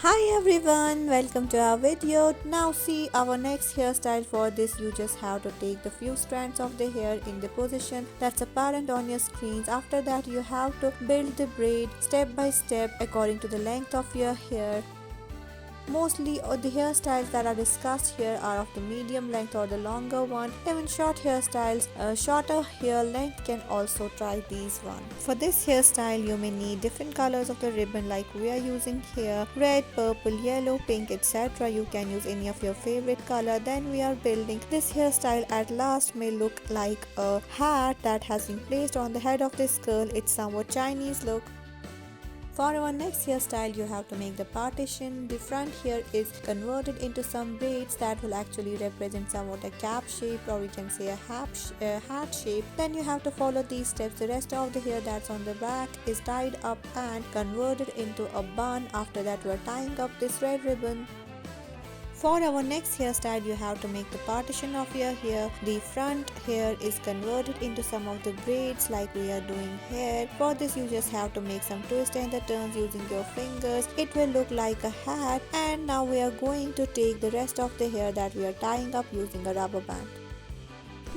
Hi everyone, welcome to our video. Now see our next hairstyle. For this you just have to take the few strands of the hair in the position that's apparent on your screens. After that you have to build the braid step by step according to the length of your hair. Mostly the hairstyles that are discussed here are of the medium length or the longer one. Even short hairstyles, shorter hair length can also try these one. For this hairstyle you may need different colors of the ribbon like we are using here: red, purple, yellow, pink, etc. You can use any of your favorite color. Then we are building this hairstyle. At last may look like a hat that has been placed on the head of this girl. It's somewhat Chinese look. For our next hairstyle, you have to make the partition. The front here is converted into some braids that will actually represent somewhat a cap shape, or we can say a hat shape. Then you have to follow these steps. The rest of the hair that's on the back is tied up and converted into a bun. After that, we are tying up this red ribbon. For our next hairstyle, you have to make the partition of your hair. The front hair is converted into some of the braids like we are doing here. For this you just have to make some twists and the turns using your fingers. It will look like a hat. And now we are going to take the rest of the hair that we are tying up using a rubber band.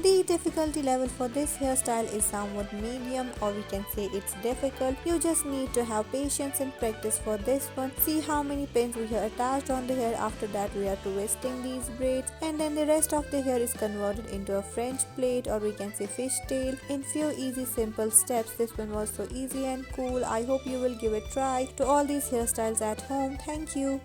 The difficulty level for this hairstyle is somewhat medium, or we can say it's difficult. You just need to have patience and practice for this one. See how many pins we have attached on the hair. After that we are twisting these braids, and then the rest of the hair is converted into a French plait, or we can say fishtail, in few easy simple steps. This one was so easy and cool. I hope you will give it a try to all these hairstyles at home. Thank you.